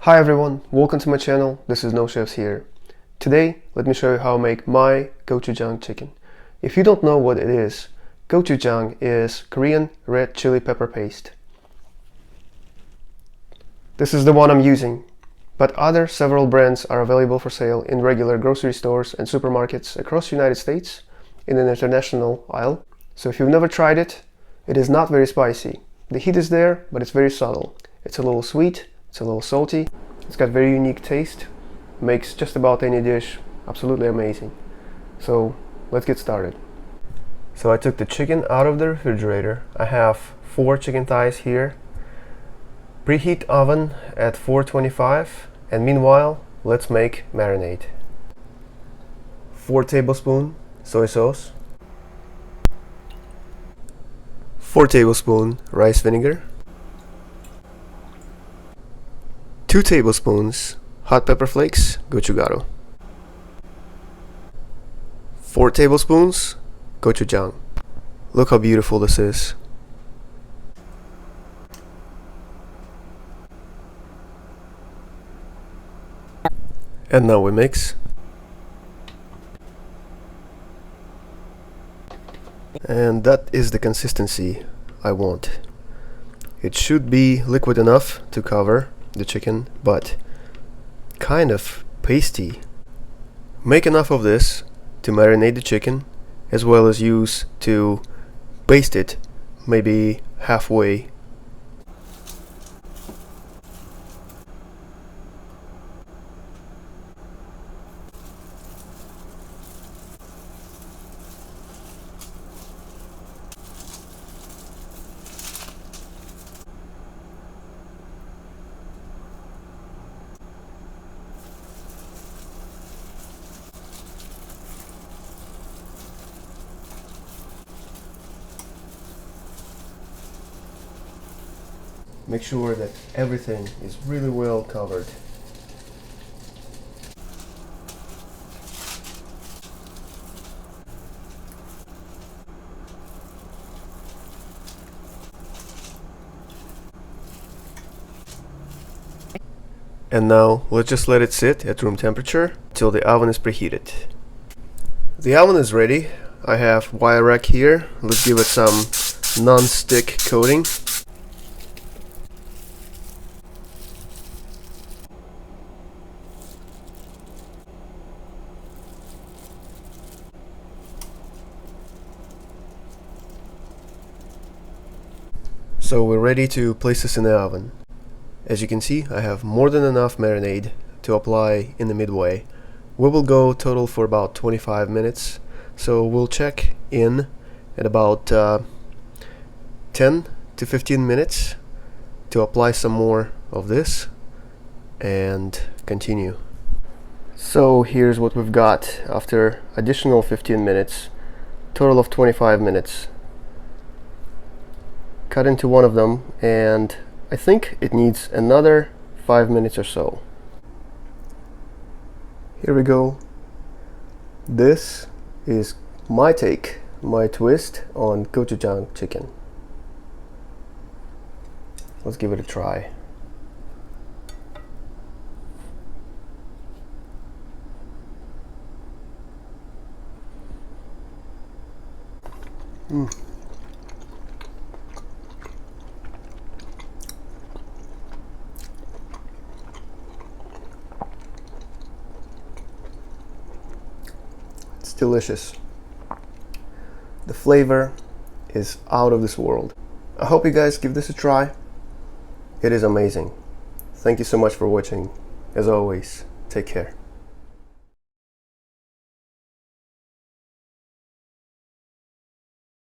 Hi everyone, welcome to my channel. This is No Chefs here. Today, let me show you how I make my gochujang chicken. If you don't know what it is, gochujang is Korean red chili pepper paste. This is the one I'm using, but other several brands are available for sale in regular grocery stores and supermarkets across the United States in an international aisle. So if you've never tried it, it is not very spicy. The heat is there, but it's very subtle. It's a little sweet, it's a little salty, it's got very unique taste, makes just about any dish absolutely amazing. So let's get started. So I took the chicken out of the refrigerator. I have 4 chicken thighs here. Preheat oven at 425, and meanwhile let's make marinade. 4 tablespoons soy sauce, 4 tablespoons rice vinegar, 2 tablespoons hot pepper flakes, gochugaru, 4 tablespoons gochujang. Look how beautiful this is. And now we mix. And that is the consistency I want. It should be liquid enough to cover the chicken, but kind of pasty. Make enough of this to marinate the chicken, as well as use to baste it maybe halfway. Make sure that everything is really well covered. And now let's just let it sit at room temperature till the oven is preheated. The oven is ready. I have wire rack here. Let's give it some non-stick coating. So we're ready to place this in the oven. As you can see, I have more than enough marinade to apply in the midway. We will go total for about 25 minutes, so we'll check in at about 10 to 15 minutes to apply some more of this and continue. So here's what we've got after additional 15 minutes, total of 25 minutes. Cut into one of them, and I think it needs another 5 minutes or so. Here we go. This is my take, my twist on gochujang chicken. Let's give it a try. It's delicious. The flavor is out of this world. I hope you guys give this a try. It is amazing. Thank you so much for watching. As always, take care.